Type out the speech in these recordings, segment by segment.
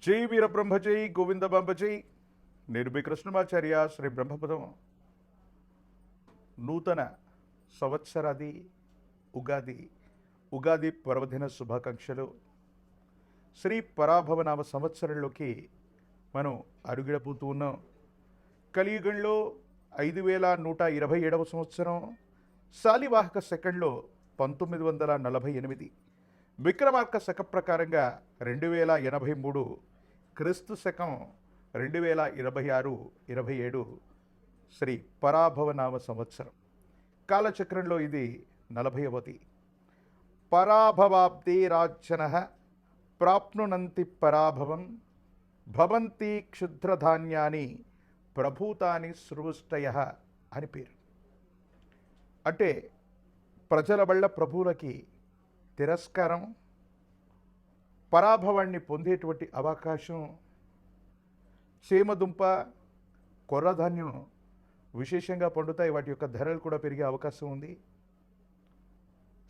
జై వీరబ్రహ్మ జై గోవిందబాంబ జై. నేను మీ కృష్ణమాచార్య. శ్రీ బ్రహ్మపదం నూతన సంవత్సరాది ఉగాది పర్వదిన శుభాకాంక్షలు. శ్రీ పరాభవనామ సంవత్సరంలోకి మనం అడుగిడబోతూ ఉన్నాం. కలియుగంలో 5127వ సంవత్సరం, శాలివాహక సెకండ్లో 1948, విక్రమార్క శక ప్రకారంగా 2083, క్రీస్తు శకం 2026-27 శ్రీ పరాభవనామ సంవత్సరం. కాలచక్రంలో ఇది 40వది. పరాభవాబ్ది రాజ్యన ప్రాప్నునంతి పరాభవం భవంతి క్షుద్రధాన్యాని ప్రభూతాని సృష్టయ అని పేరు. అంటే ప్రజల వల్ల ప్రభువులకి తిరస్కారం, పరాభవాన్ని పొందేటువంటి అవకాశం. సీమదుంప, కొర్రధాన్యం విశేషంగా పండుతాయి. వాటి యొక్క ధరలు కూడా పెరిగే అవకాశం ఉంది.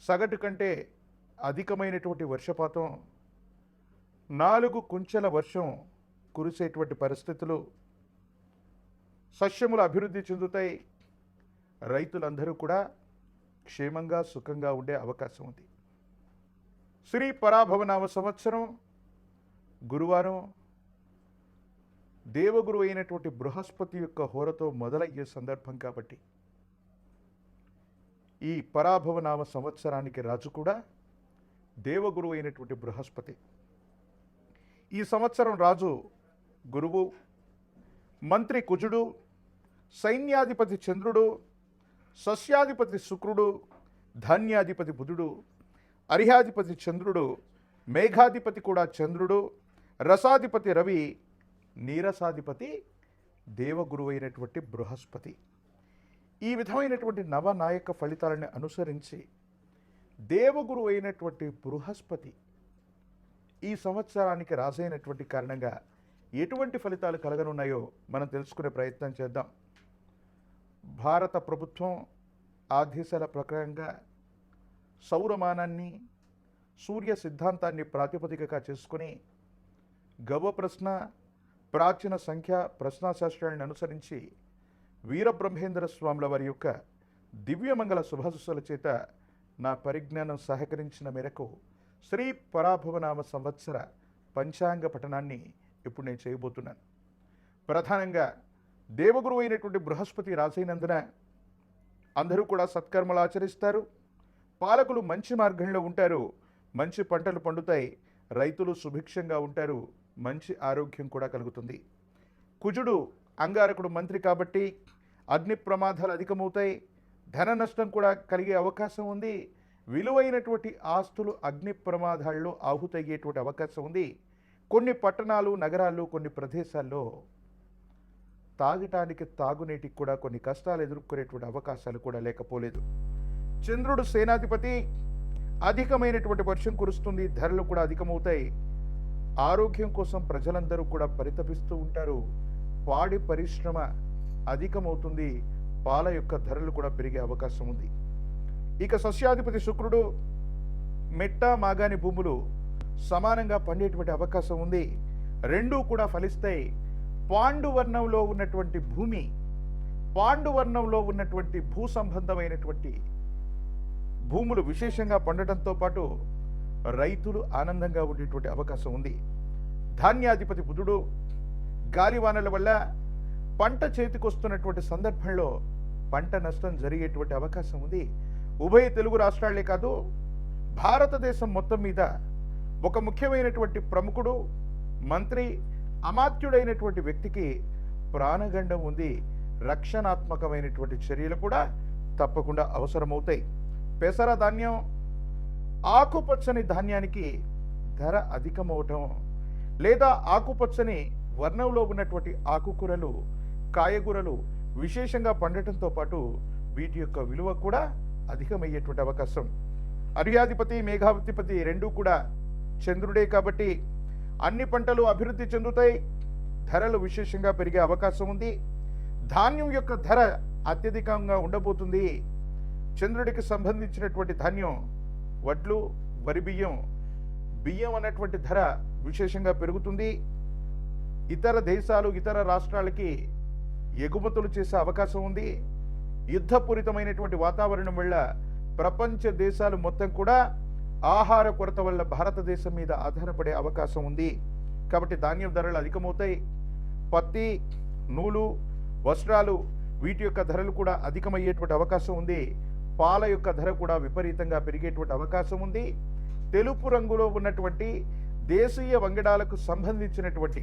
సగటు కంటే అధికమైనటువంటి వర్షపాతం, 4 కుంచెల వర్షం కురిసేటువంటి పరిస్థితులు, సస్యములు అభివృద్ధి చెందుతాయి. రైతులందరూ కూడా క్షేమంగా సుఖంగా ఉండే అవకాశం ఉంది. శ్రీ పరాభవనామ సంవత్సరం గురువారం దేవగురు అయినటువంటి బృహస్పతి యొక్క హోరతో మొదలయ్యే సందర్భం కాబట్టి ఈ పరాభవనామ సంవత్సరానికి రాజు కూడా దేవగురు అయినటువంటి బృహస్పతి. ఈ సంవత్సరం రాజు గురువు, మంత్రి కుజుడు, సైన్యాధిపతి చంద్రుడు, సస్యాధిపతి శుక్రుడు, ధాన్యాధిపతి బుధుడు, అర్హ్యాధిపతి చంద్రుడు, మేఘాధిపతి కూడా చంద్రుడు, రసాధిపతి రవి, నీరసాధిపతి దేవగురు అయినటువంటి బృహస్పతి. ఈ విధమైనటువంటి నవనాయక ఫలితాలను అనుసరించి దేవగురు అయినటువంటి బృహస్పతి ఈ సంవత్సరానికి రాజైనటువంటి కారణంగా ఎటువంటి ఫలితాలు కలగనున్నాయో మనం తెలుసుకునే ప్రయత్నం చేద్దాం. భారత ప్రభుత్వం ఆదేశాల ప్రకారంగా సౌరమానాన్ని, సూర్య సిద్ధాంతాన్ని ప్రాతిపదికగా చేసుకుని గవ ప్రశ్న, ప్రాచీన సంఖ్య ప్రశ్నాశాస్త్రాలను అనుసరించి వీరబ్రహ్మేంద్ర స్వాముల వారి యొక్క దివ్యమంగళ శుభాశుస్సుల చేత నా పరిజ్ఞానం సహకరించిన మేరకు శ్రీ పరాభవనామ సంవత్సర పంచాంగ పఠనాన్ని ఇప్పుడు నేను చేయబోతున్నాను. ప్రధానంగా దేవగురు అయినటువంటి బృహస్పతి రాజైనందున అందరూ కూడా సత్కర్మలు ఆచరిస్తారు. పాలకులు మంచి మార్గంలో ఉంటారు. మంచి పంటలు పండుతాయి. రైతులు సుభిక్షంగా ఉంటారు. మంచి ఆరోగ్యం కూడా కలుగుతుంది. కుజుడు అంగారకుడు మంత్రి కాబట్టి అగ్ని ప్రమాదాలు అధికమవుతాయి. ధన నష్టం కూడా కలిగే అవకాశం ఉంది. విలువైనటువంటి ఆస్తులు అగ్ని ప్రమాదాల్లో ఆహుతయ్యేటువంటి అవకాశం ఉంది. కొన్ని పట్టణాలు, నగరాలు, కొన్ని ప్రదేశాల్లో తాగటానికి, తాగునీటికి కూడా కొన్ని కష్టాలు ఎదుర్కొనేటువంటి అవకాశాలు కూడా లేకపోలేదు. చంద్రుడు సేనాధిపతి, అధికమైనటువంటి వర్షం కురుస్తుంది. ధరలు కూడా అధికమవుతాయి. ఆరోగ్యం కోసం ప్రజలందరూ కూడా పరితపిస్తూ ఉంటారు. పాడి పరిశ్రమ అధికమవుతుంది. పాల యొక్క ధరలు కూడా పెరిగే అవకాశం ఉంది. ఇక సస్యాధిపతి శుక్రుడు, మెట్ట మాగాని భూములు సమానంగా పండేటువంటి అవకాశం ఉంది. రెండూ కూడా ఫలిస్తాయి. పాండువర్ణంలో ఉన్నటువంటి భూమి, పాండువర్ణంలో ఉన్నటువంటి భూ సంబంధమైనటువంటి భూములు విశేషంగా పండటంతో పాటు రైతులు ఆనందంగా ఉండేటువంటి అవకాశం ఉంది. ధాన్యాధిపతి బుధుడు, గాలివానల వల్ల పంట చేతికొస్తున్నటువంటి సందర్భంలో పంట నష్టం జరిగేటువంటి అవకాశం ఉంది. ఉభయ తెలుగు రాష్ట్రాలే కాదు, భారతదేశం మొత్తం మీద ఒక ముఖ్యమైనటువంటి ప్రముఖుడు, మంత్రి, అమాత్యుడైనటువంటి వ్యక్తికి ప్రాణగండం ఉంది. రక్షణాత్మకమైనటువంటి చర్యలు కూడా తప్పకుండా అవసరమవుతాయి. పెసర ధాన్యం, ఆకుపచ్చని ధాన్యానికి ధర అధికమవటం, లేదా ఆకుపచ్చని వర్ణంలో ఉన్నటువంటి ఆకుకూరలు, కాయగూరలు విశేషంగా పండటంతో పాటు వీటి యొక్క విలువ కూడా అధికమయ్యేటువంటి అవకాశం. అర్హ్యాధిపతి, మేఘాధిపతి రెండూ కూడా చంద్రుడే కాబట్టి అన్ని పంటలు అభివృద్ధి చెందుతాయి. ధరలు విశేషంగా పెరిగే అవకాశం ఉంది. ధాన్యం యొక్క ధర అత్యధికంగా ఉండబోతుంది. చంద్రుడికి సంబంధించినటువంటి ధాన్యం, వడ్లు, వరి బియ్యం, బియ్యం అన్నటువంటి ధర విశేషంగా పెరుగుతుంది. ఇతర దేశాలు ఇతర రాష్ట్రాలకి ఎగుమతులు చేసే అవకాశం ఉంది. యుద్ధపూరితమైనటువంటి వాతావరణం వల్ల ప్రపంచ దేశాలు మొత్తం కూడా ఆహార కొరత వల్ల భారతదేశం మీద ఆధారపడే అవకాశం ఉంది. కాబట్టి ధాన్యం ధరలు అధికమవుతాయి. పత్తి, నూలు, వస్త్రాలు వీటి యొక్క ధరలు కూడా అధికమయ్యేటువంటి అవకాశం ఉంది. పాల యొక్క ధర కూడా విపరీతంగా పెరిగేటువంటి అవకాశం ఉంది. తెలుపు రంగులో ఉన్నటువంటి దేశీయ వంగడాలకు సంబంధించినటువంటి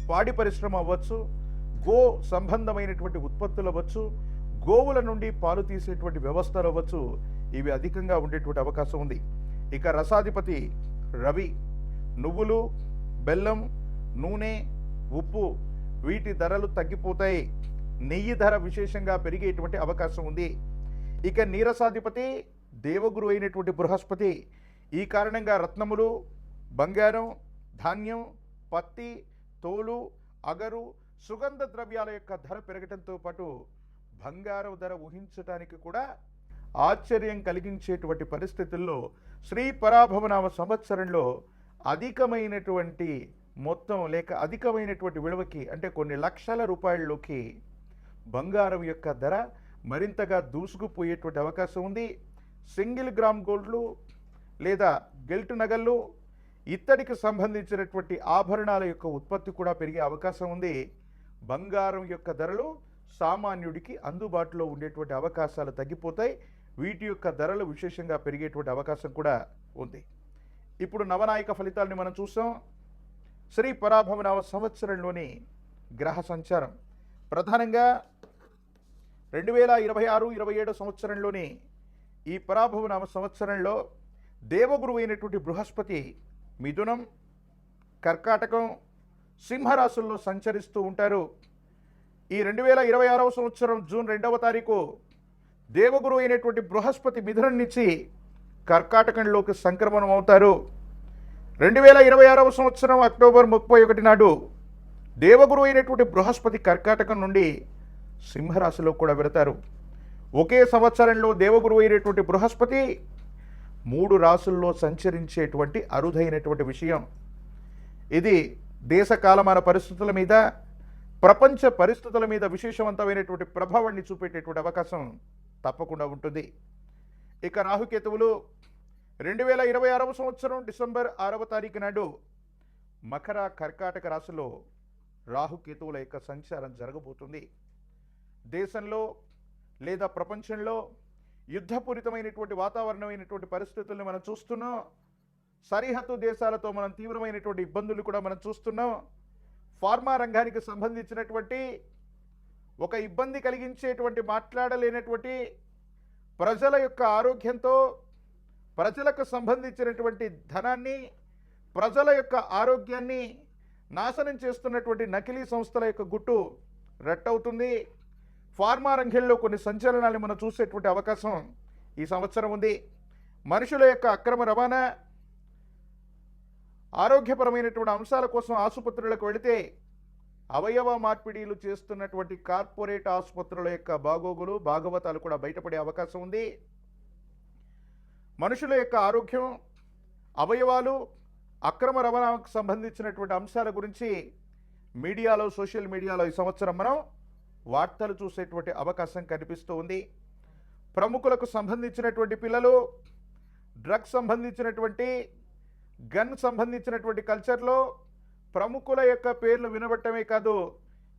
పాడి పరిశ్రమ అవ్వచ్చు, గో సంబంధమైనటువంటి ఉత్పత్తులు అవ్వచ్చు, గోవుల నుండి పాలు తీసేటువంటి వ్యవస్థలు అవ్వచ్చు, ఇవి అధికంగా ఉండేటువంటి అవకాశం ఉంది. ఇక రసాధిపతి రవి నువ్వులు, బెల్లం, నూనె, ఉప్పు వీటి ధరలు తగ్గిపోతాయి. నెయ్యి ధర విశేషంగా పెరిగేటువంటి అవకాశం ఉంది. ఇక నీరసాధిపతి దేవగురు అయినటువంటి బృహస్పతి. ఈ కారణంగా రత్నములు, బంగారం, ధాన్యం, పత్తి, తోలు, అగరు, సుగంధ ద్రవ్యాల యొక్క ధర పెరగడంతో పాటు బంగారం ధర ఊహించడానికి కూడా ఆశ్చర్యం కలిగించేటువంటి పరిస్థితుల్లో శ్రీ పరాభవనామ సంవత్సరంలో అధికమైనటువంటి మొత్తం లేక అధికమైనటువంటి విలువకి అంటే కొన్ని లక్షల రూపాయల్లోకి బంగారం యొక్క ధర మరింతగా దూసుకుపోయేటువంటి అవకాశం ఉంది. సింగిల్ గ్రామ్ గోల్డ్లు లేదా గెల్ట్ నగళ్ళు, ఇత్తడికి సంబంధించినటువంటి ఆభరణాల యొక్క ఉత్పత్తి కూడా పెరిగే అవకాశం ఉంది. బంగారం యొక్క ధరలు సామాన్యుడికి అందుబాటులో ఉండేటువంటి అవకాశాలు తగ్గిపోతాయి. వీటి యొక్క ధరలు విశేషంగా పెరిగేటువంటి అవకాశం కూడా ఉంది. ఇప్పుడు నవనాయక ఫలితాలని మనం చూసాం. శ్రీ పరాభవనామ సంవత్సరంలోని గ్రహ సంచారం ప్రధానంగా 2026-27 సంవత్సరంలోని ఈ పరాభవనామ సంవత్సరంలో దేవగురు అయినటువంటి బృహస్పతి మిథునం, కర్కాటకం, సింహరాశుల్లో సంచరిస్తూ ఉంటారు. ఈ 2026వ సంవత్సరం జూన్ 2వ తారీఖు దేవగురు అయినటువంటి బృహస్పతి మిథునం నుంచి కర్కాటకంలోకి సంక్రమణం అవుతారు. 2026వ సంవత్సరం అక్టోబర్ 31 నాడు దేవగురు అయినటువంటి బృహస్పతి కర్కాటకం నుండి సింహరాశిలో కూడా వెళతారు. ఒకే సంవత్సరంలో దేవగురు అయినటువంటి బృహస్పతి 3 రాశుల్లో సంచరించేటువంటి అరుదైనటువంటి విషయం. ఇది దేశ కాలమాన పరిస్థితుల మీద, ప్రపంచ పరిస్థితుల మీద విశేషవంతమైనటువంటి ప్రభావాన్ని చూపేటటువంటి అవకాశం తప్పకుండా ఉంటుంది. ఇక రాహుకేతువులు 2026వ సంవత్సరం డిసెంబర్ 6వ తారీఖు నాడు మకర, కర్కాటక రాశిలో రాహుకేతువుల యొక్క సంచారం జరగబోతుంది. దేశంలో లేదా ప్రపంచంలో యుద్ధపూరితమైనటువంటి వాతావరణమైనటువంటి పరిస్థితులను మనం చూస్తున్నాం. సరిహద్దు దేశాలతో మనం తీవ్రమైనటువంటి ఇబ్బందులు కూడా మనం చూస్తున్నాం. ఫార్మా రంగానికి సంబంధించినటువంటి ఒక ఇబ్బంది కలిగించేటువంటి మాట్లాడలేనటువంటి ప్రజల యొక్క ఆరోగ్యంతో, ప్రజలకు సంబంధించినటువంటి ధనాన్ని, ప్రజల యొక్క ఆరోగ్యాన్ని నాశనం చేస్తున్నటువంటి నకిలీ సంస్థల యొక్క గుట్టు రట్టవుతుంది. ఫార్మా రంగంలో కొన్ని సంచలనాలు మనం చూసేటువంటి అవకాశం ఈ సంవత్సరం ఉంది. మనుషుల యొక్క అక్రమ రవాణా, ఆరోగ్యపరమైనటువంటి అంశాల కోసం ఆసుపత్రులకు వెళితే అవయవ మార్పిడీలు చేస్తున్నటువంటి కార్పొరేట్ ఆసుపత్రుల యొక్క బాగోగులు, భాగవతాలు కూడా బయటపడే అవకాశం ఉంది. మనుషుల యొక్క ఆరోగ్యం, అవయవాలు, అక్రమ రవాణాకు సంబంధించినటువంటి అంశాల గురించి మీడియాలో, సోషల్ మీడియాలో ఈ సంవత్సరం మనం వార్తలు చూసేటువంటి అవకాశం కనిపిస్తూ ఉంది. ప్రముఖులకు సంబంధించినటువంటి పిల్లలు, డ్రగ్స్ సంబంధించినటువంటి, గన్ సంబంధించినటువంటి కల్చర్లో ప్రముఖుల యొక్క పేర్లు వినబట్టమే కాదు,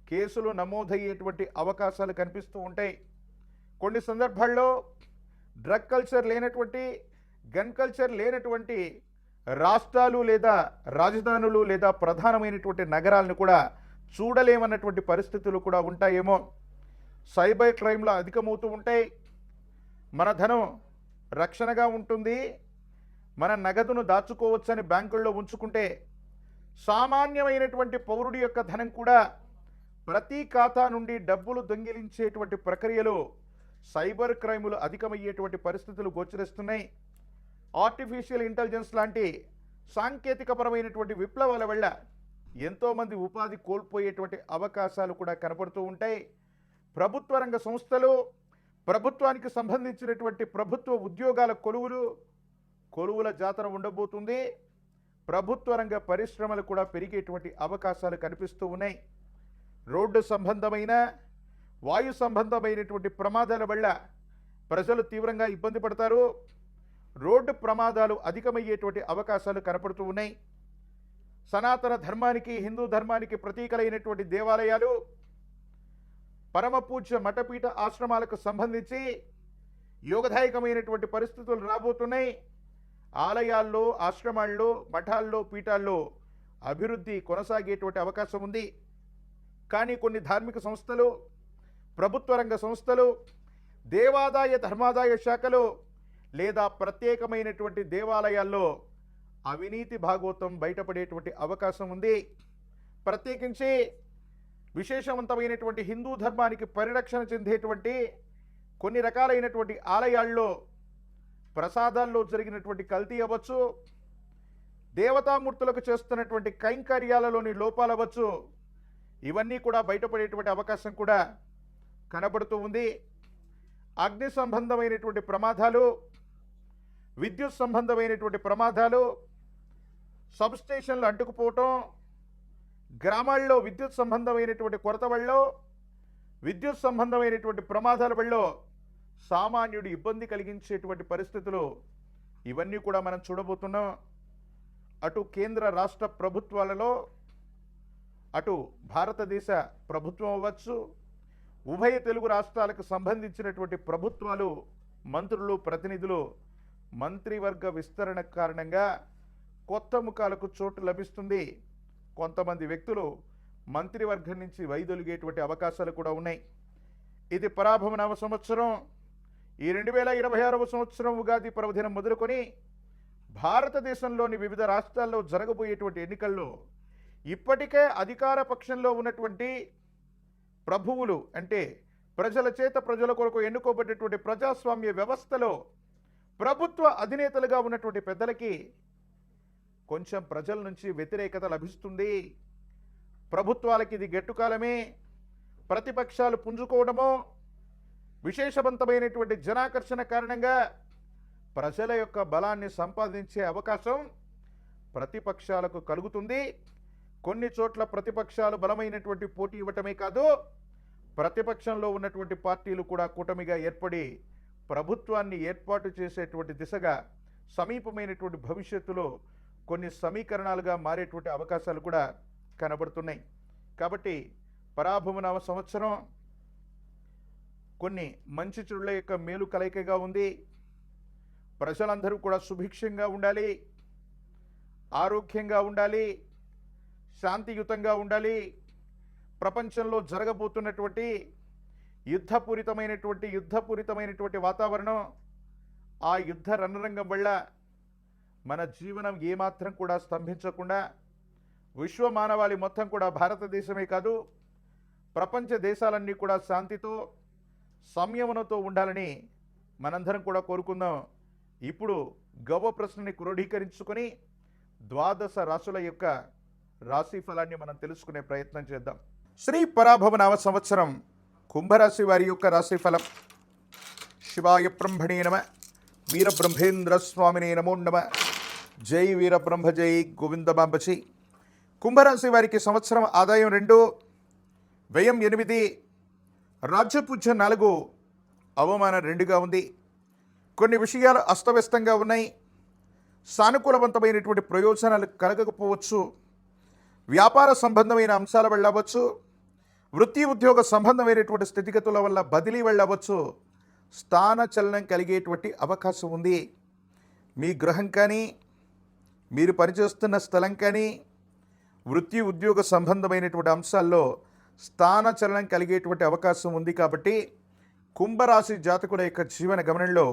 కేసులు నమోదయ్యేటువంటి అవకాశాలు కనిపిస్తూ ఉంటాయి. కొన్ని సందర్భాల్లో డ్రగ్ కల్చర్ లేనటువంటి, గన్ కల్చర్ లేనటువంటి రాష్ట్రాలు లేదా రాజధానులు లేదా ప్రధానమైనటువంటి నగరాలను కూడా చూడలేమన్నటువంటి పరిస్థితులు కూడా ఉంటాయేమో. సైబర్ క్రైమ్లు అధికమవుతూ ఉంటాయి. మన ధనం రక్షణగా ఉంటుంది. మన నగదును దాచుకోవచ్చని బ్యాంకుల్లో ఉంచుకుంటే సామాన్యమైనటువంటి పౌరుడి యొక్క ధనం కూడా ప్రతి ఖాతా నుండి డబ్బులు దొంగిలించేటువంటి ప్రక్రియలో సైబర్ క్రైములు అధికమయ్యేటువంటి పరిస్థితులు గోచరిస్తున్నాయి. ఆర్టిఫిషియల్ ఇంటెలిజెన్స్ లాంటి సాంకేతికపరమైనటువంటి విప్లవాల వల్ల ఎంతోమంది ఉపాధి కోల్పోయేటువంటి అవకాశాలు కూడా కనపడుతూ ఉంటాయి. ప్రభుత్వ రంగ సంస్థలు, ప్రభుత్వానికి సంబంధించినటువంటి ప్రభుత్వ ఉద్యోగాల కొలువుల జాతర ఉండబోతుంది. ప్రభుత్వ రంగ పరిశ్రమలు కూడా పెరిగేటువంటి అవకాశాలు కనిపిస్తూ ఉన్నాయి. రోడ్డు సంబంధమైన వాయు సంబంధమైనటువంటి ప్రమాదాల వల్ల ప్రజలు తీవ్రంగా ఇబ్బంది పడతారు. రోడ్డు ప్రమాదాలు అధికమయ్యేటువంటి అవకాశాలు కనపడుతూ ఉన్నాయి. సనాతన ధర్మానికి, హిందూ ధర్మానికి ప్రతీకలైనటువంటి దేవాలయాలు, పరమ పూజ్య మఠపీఠ ఆశ్రమాలకు సంబంధించి యోగదాయకమైనటువంటి పరిస్థితులు రాబోతున్నాయి. ఆలయాల్లో, ఆశ్రమాల్లో, మఠాల్లో, పీఠాల్లో అభివృద్ధి కొనసాగేటువంటి అవకాశం ఉంది. కానీ కొన్ని ధార్మిక సంస్థలు, ప్రభుత్వ రంగ సంస్థలు, దేవాదాయ ధర్మాదాయ శాఖలు లేదా ప్రత్యేకమైనటువంటి దేవాలయాల్లో అవినీతి భాగోతం బయటపడేటువంటి అవకాశం ఉంది. ప్రత్యేకించి విశేషవంతమైనటువంటి హిందూ ధర్మానికి పరిరక్షణ చెందేటువంటి కొన్ని రకాలైనటువంటి ఆలయాల్లో ప్రసాదాల్లో జరిగినటువంటి కల్తీ అవ్వచ్చు, దేవతామూర్తులకు చేస్తున్నటువంటి కైంకర్యాలలోని లోపాలు అవ్వచ్చు, ఇవన్నీ కూడా బయటపడేటువంటి అవకాశం కూడా కనబడుతూ ఉంది. అగ్ని సంబంధమైనటువంటి ప్రమాదాలు, విద్యుత్ సంబంధమైనటువంటి ప్రమాదాలు, సబ్స్టేషన్లు అంటుకుపోవటం, గ్రామాల్లో విద్యుత్ సంబంధమైనటువంటి కొరత వల్ల, విద్యుత్ సంబంధమైనటువంటి ప్రమాదాల వల్ల సామాన్యుడు ఇబ్బంది కలిగించేటువంటి పరిస్థితులు ఇవన్నీ కూడా మనం చూడబోతున్నాం. అటు కేంద్ర రాష్ట్ర ప్రభుత్వాలలో, అటు భారతదేశ ప్రభుత్వం అవ్వచ్చు, ఉభయ తెలుగు రాష్ట్రాలకు సంబంధించినటువంటి ప్రభుత్వాలు, మంత్రులు, ప్రతినిధులు, మంత్రివర్గ విస్తరణ కారణంగా కొత్త ముఖాలకు చోటు లభిస్తుంది. కొంతమంది వ్యక్తులు మంత్రివర్గం నుంచి వైదొలిగేటువంటి అవకాశాలు కూడా ఉన్నాయి. ఇది పరాభవ నవ సంవత్సరం. ఈ 2026వ సంవత్సరం ఉగాది పర్వదినం మొదలుకొని భారతదేశంలోని వివిధ రాష్ట్రాల్లో జరగబోయేటువంటి ఎన్నికల్లో ఇప్పటికే అధికార పక్షంలో ఉన్నటువంటి ప్రభువులు, అంటే ప్రజల చేత ప్రజల కొరకు ఎన్నుకోబడ్డటువంటి ప్రజాస్వామ్య వ్యవస్థలో ప్రభుత్వ అధినేతలుగా ఉన్నటువంటి పెద్దలకి కొంచెం ప్రజల నుంచి వ్యతిరేకత లభిస్తుంది. ప్రభుత్వాలకి ఇది గెట్టుకాలమే. ప్రతిపక్షాలు పుంజుకోవడమో, విశేషవంతమైనటువంటి జనాకర్షణ కారణంగా ప్రజల యొక్క బలాన్ని సంపాదించే అవకాశం ప్రతిపక్షాలకు కలుగుతుంది. కొన్ని చోట్ల ప్రతిపక్షాలు బలమైనటువంటి పోటీ ఇవ్వటమే కాదు, ప్రతిపక్షంలో ఉన్నటువంటి పార్టీలు కూడా కూటమిగా ఏర్పడి ప్రభుత్వాన్ని ఏర్పాటు చేసేటువంటి దిశగా సమీపమైనటువంటి భవిష్యత్తులో కొన్ని సమీకరణాలుగా మారేటువంటి అవకాశాలు కూడా కనబడుతున్నాయి. కాబట్టి పరాభవ నవ సంవత్సరం కొన్ని మంచి చెడుల యొక్క మేలు కలయికగా ఉంది. ప్రజలందరూ కూడా సుభిక్షంగా ఉండాలి, ఆరోగ్యంగా ఉండాలి, శాంతియుతంగా ఉండాలి. ప్రపంచంలో జరగబోతున్నటువంటి యుద్ధపూరితమైనటువంటి వాతావరణం, ఆ యుద్ధ రణరంగం వల్ల మన జీవనం ఏమాత్రం కూడా స్తంభించకుండా విశ్వ మానవాళి మొత్తం కూడా, భారతదేశమే కాదు ప్రపంచ దేశాలన్నీ కూడా శాంతితో, సంయమనంతో ఉండాలని మనందరం కూడా కోరుకుందాం. ఇప్పుడు గవ్వ ప్రశ్నని క్రోడీకరించుకొని ద్వాదశ రాశుల యొక్క రాశి ఫలాన్ని మనం తెలుసుకునే ప్రయత్నం చేద్దాం. శ్రీ పరాభవ నవ సంవత్సరం కుంభరాశి వారి యొక్క రాశి ఫలం. శివాయ బ్రహ్మణే నమ, వీరబ్రహ్మేంద్ర స్వామినే నమో నమ, జై వీరబ్రహ్మ, జై గోవిందమాంబచి. కుంభరాశి వారికి సంవత్సరం ఆదాయం 2, వ్యయం 8, రాజ్యపూజ్యం 4, అవమానం 2గా ఉంది. కొన్ని విషయాలు అస్తవ్యస్తంగా ఉన్నాయి. సానుకూలవంతమైనటువంటి ప్రయోజనాలు కలగకపోవచ్చు. వ్యాపార సంబంధమైన అంశాల వల్ల అవ్వచ్చు, వృత్తి ఉద్యోగ సంబంధమైనటువంటి స్థితిగతుల వల్ల బదిలీ వెళ్ళవచ్చు. స్థాన చలనం కలిగేటువంటి అవకాశం ఉంది. మీ గృహం కానీ, మీరు పనిచేస్తున్న స్థలం కానీ, వృత్తి ఉద్యోగ సంబంధమైనటువంటి అంశాల్లో స్థాన చలనం కలిగేటువంటి అవకాశం ఉంది. కాబట్టి కుంభరాశి జాతకుల యొక్క జీవన గమనంలో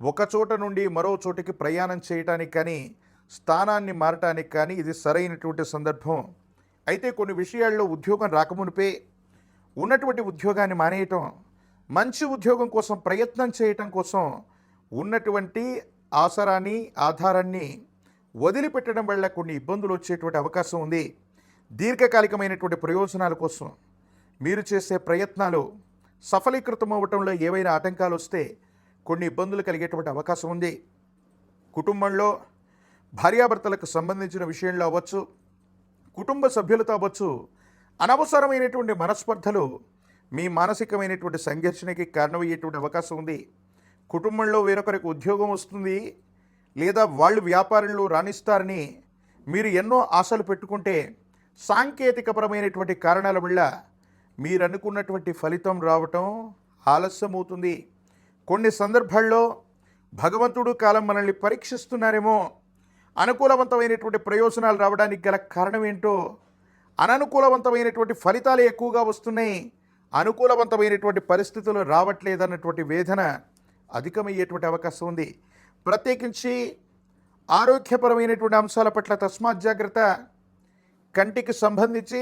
ఒక చోట నుండి మరో చోటికి ప్రయాణం చేయటానికి కానీ, స్థానాన్ని మారటానికి కానీ ఇది సరైనటువంటి సందర్భం. అయితే కొన్ని విషయాల్లో ఉద్యోగం రాకమునిపే ఉన్నటువంటి ఉద్యోగాన్ని మానేయటం, మంచి ఉద్యోగం కోసం ప్రయత్నం చేయటం కోసం ఉన్నటువంటి ఆసరాన్ని, ఆధారాన్ని వదిలిపెట్టడం వల్ల కొన్ని ఇబ్బందులు వచ్చేటువంటి అవకాశం ఉంది. దీర్ఘకాలికమైనటువంటి ప్రయోజనాల కోసం మీరు చేసే ప్రయత్నాలు సఫలీకృతం అవ్వటంలో ఏవైనా ఆటంకాలు వస్తే కొన్ని ఇబ్బందులు కలిగేటువంటి అవకాశం ఉంది. కుటుంబంలో భార్యాభర్తలకు సంబంధించిన విషయంలో అవ్వచ్చు, కుటుంబ సభ్యులతో అవ్వచ్చు, అనవసరమైనటువంటి మనస్పర్ధలు మీ మానసికమైనటువంటి సంఘర్షణకి కారణమయ్యేటువంటి అవకాశం ఉంది. కుటుంబంలో వేరొకరికి ఉద్యోగం వస్తుంది, లేదా వాళ్ళు వ్యాపారంలో రాణిస్తారని మీరు ఎన్నో ఆశలు పెట్టుకుంటే సాంకేతికపరమైనటువంటి కారణాల వల్ల మీరు అనుకున్నటువంటి ఫలితం రావటం ఆలస్యమవుతుంది. కొన్ని సందర్భాల్లో భగవంతుడు కాలం మనల్ని పరీక్షిస్తున్నారేమో, అనుకూలవంతమైనటువంటి ప్రయోజనాలు రావడానికి గల కారణం ఏంటో, అననుకూలవంతమైనటువంటి ఫలితాలు ఎక్కువగా వస్తున్నాయి, అనుకూలవంతమైనటువంటి పరిస్థితులు రావట్లేదన్నటువంటి వేదన అధికమయ్యేటువంటి అవకాశం ఉంది. ప్రత్యేకించి ఆరోగ్యపరమైనటువంటి అంశాల పట్ల తస్మాత్ జాగ్రత్త. కంటికి సంబంధించి,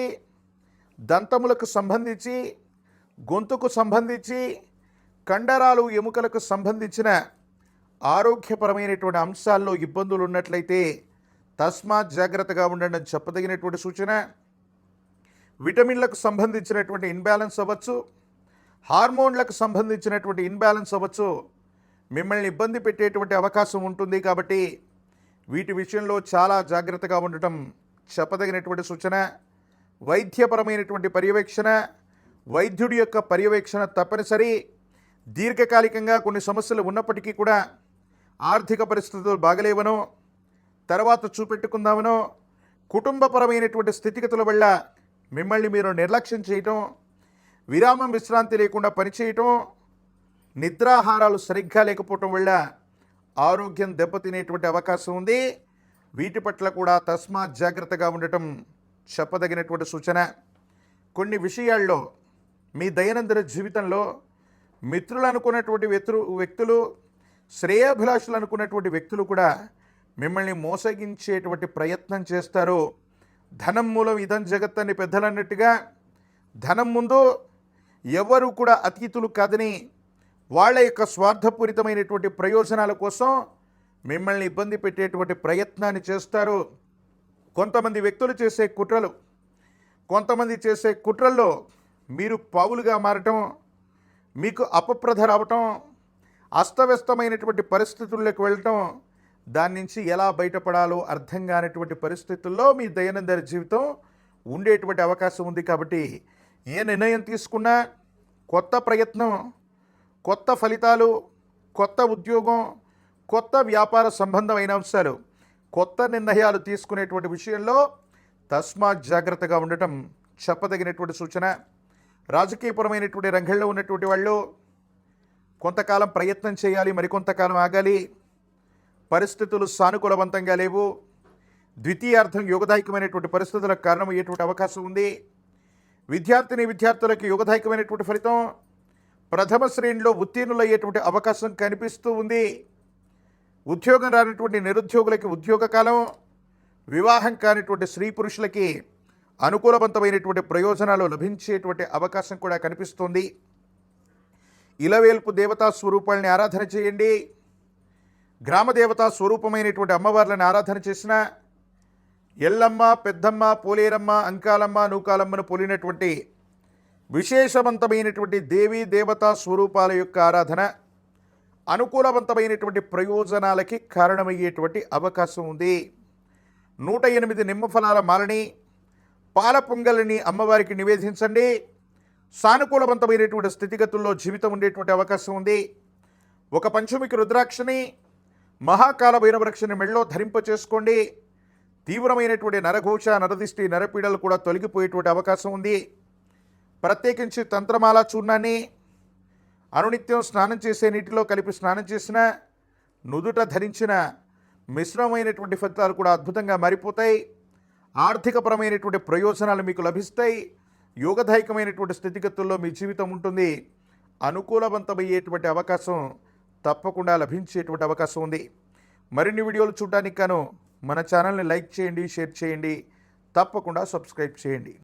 దంతములకు సంబంధించి, గొంతుకు సంబంధించి, కండరాలు ఎముకలకు సంబంధించిన ఆరోగ్యపరమైనటువంటి అంశాల్లో ఇబ్బందులు ఉన్నట్లయితే తస్మాత్ జాగ్రత్తగా ఉండండి చెప్పదగినటువంటి సూచన. విటమిన్లకు సంబంధించినటువంటి ఇన్బ్యాలెన్స్ అవ్వచ్చు, హార్మోన్లకు సంబంధించినటువంటి ఇన్బ్యాలెన్స్ అవ్వచ్చు, మిమ్మల్ని ఇబ్బంది పెట్టేటువంటి అవకాశం ఉంటుంది. కాబట్టి వీటి విషయంలో చాలా జాగ్రత్తగా ఉండటం చెప్పదగినటువంటి సూచన. వైద్యపరమైనటువంటి పర్యవేక్షణ, వైద్యుడి యొక్క పర్యవేక్షణ తప్పనిసరి. దీర్ఘకాలికంగా కొన్ని సమస్యలు ఉన్నప్పటికీ కూడా ఆర్థిక పరిస్థితులు బాగలేవనో, తర్వాత చూపెట్టుకుందామనో, కుటుంబపరమైనటువంటి స్థితిగతుల వల్ల మిమ్మల్ని మీరు నిర్లక్ష్యం చేయటం, విరామం విశ్రాంతి లేకుండా పనిచేయటం, నిద్రాహారాలు సరిగ్గా లేకపోవటం వల్ల ఆరోగ్యం దెబ్బతినేటువంటి అవకాశం ఉంది. వీటి పట్ల కూడా తస్మాత్ జాగ్రత్తగా ఉండటం చెప్పదగినటువంటి సూచన. కొన్ని విషయాల్లో మీ దైనందిన జీవితంలో మిత్రులు అనుకున్నటువంటి వ్యక్తులు, శ్రేయాభిలాషులు అనుకున్నటువంటి వ్యక్తులు కూడా మిమ్మల్ని మోసగించేటువంటి ప్రయత్నం చేస్తారు. ధనం మూలం ఇదం జగత్ అని పెద్దలు అన్నట్టుగా ధనం ముందు ఎవరు కూడా అతీతులు కాదని వాళ్ళ యొక్క స్వార్థపూరితమైనటువంటి ప్రయోజనాల కోసం మిమ్మల్ని ఇబ్బంది పెట్టేటువంటి ప్రయత్నాన్ని చేస్తారు. కొంతమంది వ్యక్తులు చేసే కుట్రలు, కొంతమంది చేసే కుట్రల్లో మీరు పావులుగా మారటం, మీకు అపప్రధ రావటం, అస్తవ్యస్తమైనటువంటి పరిస్థితుల్లోకి వెళ్ళటం, దాని నుంచి ఎలా బయటపడాలో అర్థం కానటువంటి పరిస్థితుల్లో మీ దైనందిన జీవితం ఉండేటువంటి అవకాశం ఉంది. కాబట్టి ఏ నిర్ణయం తీసుకున్నా కొత్త ప్రయత్నం, కొత్త ఫలితాలు, కొత్త ఉద్యోగం, కొత్త వ్యాపార సంబంధమైన అంశాలు, కొత్త నిర్ణయాలు తీసుకునేటువంటి విషయంలో తస్మాత్ జాగ్రత్తగా ఉండటం చెప్పదగినటువంటి సూచన. రాజకీయపరమైనటువంటి రంగంలో ఉన్నటువంటి వాళ్ళు కొంతకాలం ప్రయత్నం చేయాలి, మరికొంతకాలం ఆగాలి. పరిస్థితులు సానుకూలవంతంగా లేవు. ద్వితీయార్థం యోగదాయకమైనటువంటి పరిస్థితులకు కారణమయ్యేటువంటి అవకాశం ఉంది. విద్యార్థులకు యోగదాయకమైనటువంటి ఫలితం, ప్రథమ శ్రేణిలో ఉత్తీర్ణులయ్యేటువంటి అవకాశం కనిపిస్తూ ఉంది. ఉద్యోగం రానటువంటి నిరుద్యోగులకి ఉద్యోగ కాలం, వివాహం కానిటువంటి స్త్రీ పురుషులకి అనుకూలవంతమైనటువంటి ప్రయోజనాలు లభించేటువంటి అవకాశం కూడా కనిపిస్తుంది. ఇలవేల్పు దేవతా స్వరూపాలని ఆరాధన చేయండి. గ్రామ దేవతా స్వరూపమైనటువంటి అమ్మవార్లను ఆరాధన చేసిన ఎల్లమ్మ, పెద్దమ్మ, పోలేరమ్మ, అంకాలమ్మ, నూకాలమ్మను పోలినటువంటి విశేషవంతమైనటువంటి దేవీ దేవతా స్వరూపాల యొక్క ఆరాధన అనుకూలవంతమైనటువంటి ప్రయోజనాలకి కారణమయ్యేటువంటి అవకాశం ఉంది. 108 నిమ్మఫలాల మాలని, పాల పొంగల్ని అమ్మవారికి నివేదించండి. సానుకూలవంతమైనటువంటి స్థితిగతుల్లో జీవితం ఉండేటువంటి అవకాశం ఉంది. ఒక పంచమికి రుద్రాక్షని, మహాకాల భైరవరక్షని మెళ్ళలో ధరింప చేసుకోండి. తీవ్రమైనటువంటి నరఘోష, నరదిష్టి, నరపీడలు కూడా తొలగిపోయేటువంటి అవకాశం ఉంది. ప్రత్యేకించి తంత్రమాల చూర్ణాన్ని అనునిత్యం స్నానం చేసే నీటిలో కలిపి స్నానం చేసిన, నుదుట ధరించిన మిశ్రమమైనటువంటి ఫలితాలు కూడా అద్భుతంగా మారిపోతాయి. ఆర్థికపరమైనటువంటి ప్రయోజనాలు మీకు లభిస్తాయి. యోగదాయకమైనటువంటి స్థితిగతుల్లో మీ జీవితం ఉంటుంది. అనుకూలవంతమయ్యేటువంటి అవకాశం తప్పకుండా లభించేటువంటి అవకాశం ఉంది. మరిన్ని వీడియోలు చూడడానికి గాను మన ఛానల్ని లైక్ చేయండి, షేర్ చేయండి, తప్పకుండా సబ్స్క్రైబ్ చేయండి.